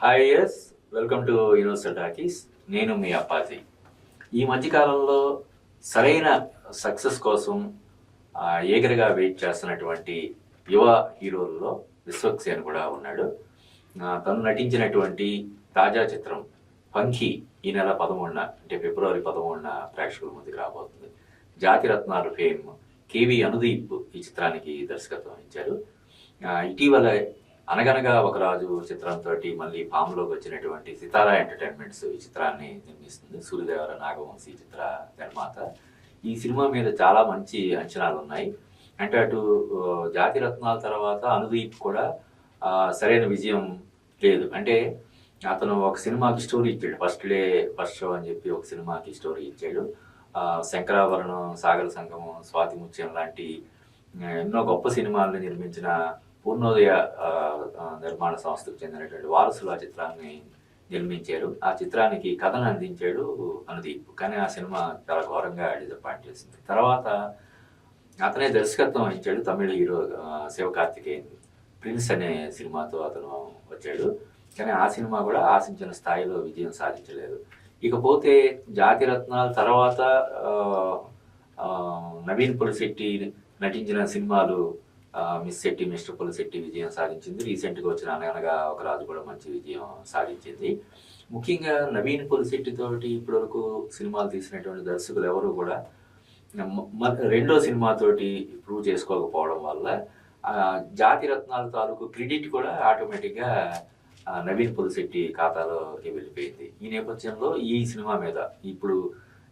Hi yes welcome to Universal Talkies. నేను మీ అప్పాజీ. ఈ మధ్యకాలంలో సరైన సక్సెస్ కోసం ఏగరగా వెయిట్ చేస్తున్నటువంటి యువ హీరోల్లో విశ్వక్సేన్ కూడా ఉన్నాడు. తను నటించినటువంటి తాజా చిత్రం పంఖీ ఈ నెల 13న అంటే ఫిబ్రవరి 13న ప్రేక్షకుల ముందుకు రాబోతుంది. జాతిరత్నాలు ఫేమ్ కేవి అనుదీప్ ఈ చిత్రానికి దర్శకత్వం ఇచ్చారు. ఇటీవల అనగనగా ఒక రాజు చిత్రంతో మళ్ళీ ఫామ్లోకి వచ్చినటువంటి సితారా ఎంటర్టైన్మెంట్స్ ఈ చిత్రాన్ని నిర్మిస్తుంది. సూర్యదేవర నాగవంశీ చిత్ర నిర్మాత. ఈ సినిమా మీద చాలా మంచి అంచనాలు ఉన్నాయి. అంటే అటు జాతిరత్నాల తర్వాత అనుదీప్ కూడా సరైన విజయం లేదు. అంటే అతను ఒక సినిమాకి స్టోరీ ఇచ్చాడు. ఫస్ట్ షో అని చెప్పి ఒక సినిమాకి స్టోరీ ఇచ్చాడు. శంకరాభరణం, సాగర సంగమం, స్వాతి ముత్యం లాంటి ఎన్నో గొప్ప సినిమాలను నిర్మించిన పూర్ణోదయ నిర్మాణ సంస్థకు చెందినటువంటి వారసులు ఆ చిత్రాన్ని నిర్మించారు. ఆ చిత్రానికి కథను అందించాడు అనుదీప్. కానీ ఆ సినిమా చాలా ఘోరంగా డిసప్పాయింట్ చేసింది. తర్వాత అతనే దర్శకత్వం వహించాడు తమిళ హీరో శివకార్తికేయన్. ప్రిన్స్ అనే సినిమాతో అతను వచ్చాడు. కానీ ఆ సినిమా కూడా ఆశించిన స్థాయిలో విజయం సాధించలేదు. ఇకపోతే జాతిరత్నాల తర్వాత నవీన్ పులిశెట్టి నటించిన సినిమాలు మిస్ శెట్టి, మిస్టర్ పులిశెట్టి విజయం సాధించింది. రీసెంట్గా వచ్చిన అనగనగా ఒక రాజు కూడా మంచి విజయం సాధించింది. ముఖ్యంగా నవీన్ పులిశెట్టి తోటి ఇప్పటివరకు సినిమాలు తీసినటువంటి దర్శకులు ఎవరు కూడా రెండో సినిమాతోటి ప్రూవ్ చేసుకోకపోవడం వల్ల జాతిరత్నాల తాలూకు క్రెడిట్ కూడా ఆటోమేటిక్గా నవీన్ పులిశెట్టి ఖాతాలోకి వెళ్ళిపోయింది. ఈ నేపథ్యంలో ఈ సినిమా మీద ఇప్పుడు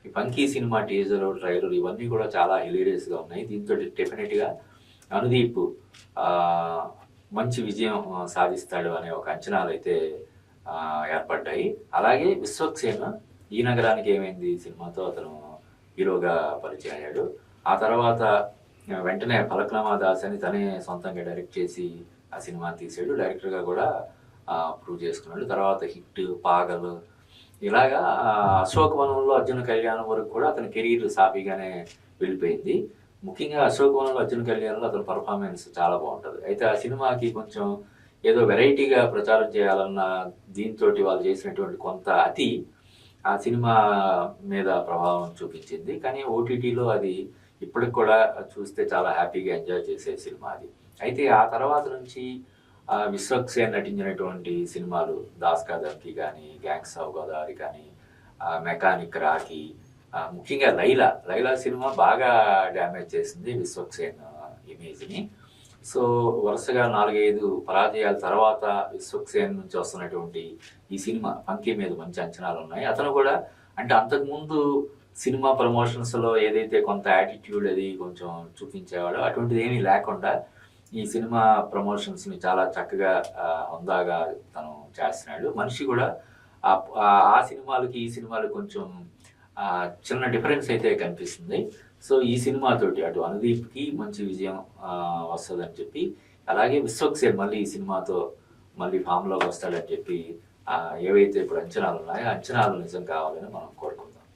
ఈ పంకీ సినిమా టీజర్, ట్రైలర్ ఇవన్నీ కూడా చాలా హిలేరియస్గా ఉన్నాయి. దీంతో డెఫినెట్గా అనుదీప్ మంచి విజయం సాధిస్తాడు అనే ఒక అంచనాలు అయితే ఏర్పడ్డాయి. అలాగే విశ్వక్సేన్ ఈ నగరానికి ఏమైంది సినిమాతో అతను హీరోగా పరిచయం అయ్యాడు. ఆ తర్వాత వెంటనే ఫలక్నామా దాస్ అని తనే సొంతంగా డైరెక్ట్ చేసి ఆ సినిమా తీసాడు. డైరెక్టర్గా కూడా ప్రూవ్ చేసుకున్నాడు. తర్వాత హిట్, పాగల్ ఇలాగా అశోకవనంలో అర్జున కళ్యాణం వరకు కూడా అతని కెరీర్ సాఫీగానే వెళ్ళిపోయింది. ముఖ్యంగా అశోకవనంలో అర్జున కళ్యాణంలో అతని పర్ఫార్మెన్స్ చాలా బాగుంటుంది. అయితే ఆ సినిమాకి కొంచెం ఏదో వెరైటీగా ప్రచారం చేయాలన్న దీంతో వాళ్ళు చేసినటువంటి కొంత అతి ఆ సినిమా మీద ప్రభావం చూపించింది. కానీ ఓటీటీలో అది ఇప్పటికి కూడా చూస్తే చాలా హ్యాపీగా ఎంజాయ్ చేసే సినిమా అది. అయితే ఆ తర్వాత నుంచి విశ్వక్సేన్ నటించినటువంటి సినిమాలు దాస్ కా ధమ్కీ కానీ, గ్యాంగ్స్ ఆఫ్ గోదావరి కానీ, మెకానిక్, రాకీ, ముఖ్యంగా లైలా సినిమా బాగా డ్యామేజ్ చేసింది విశ్వక్సేన్ ఇమేజ్ని. సో వరుసగా 4-5 పరాజయాల తర్వాత విశ్వక్సేన్ నుంచి వస్తున్నటువంటి ఈ సినిమా పంకీ మీద మంచి అంచనాలు ఉన్నాయి. అతను కూడా అంటే అంతకుముందు సినిమా ప్రమోషన్స్లో ఏదైతే కొంత యాటిట్యూడ్ అది కొంచెం చూపించేవాడో అటువంటిది ఏమీ లేకుండా ఈ సినిమా ప్రమోషన్స్ని చాలా చక్కగా హుందాగా తను చేస్తున్నాడు. మనిషి కూడా ఆ సినిమాలకి ఈ సినిమాలు కొంచెం చిన్న డిఫరెన్స్ అయితే కనిపిస్తుంది. సో ఈ సినిమాతోటి అటు అనుదీప్కి మంచి విజయం వస్తుందని చెప్పి, అలాగే విశ్వక్సేన్ మళ్ళీ ఈ సినిమాతో మళ్ళీ ఫామ్లోకి వస్తాడని చెప్పి ఏవైతే ఇప్పుడు అంచనాలు ఉన్నాయో ఆ అంచనాలు నిజం కావాలని మనం కోరుకుంటున్నాం.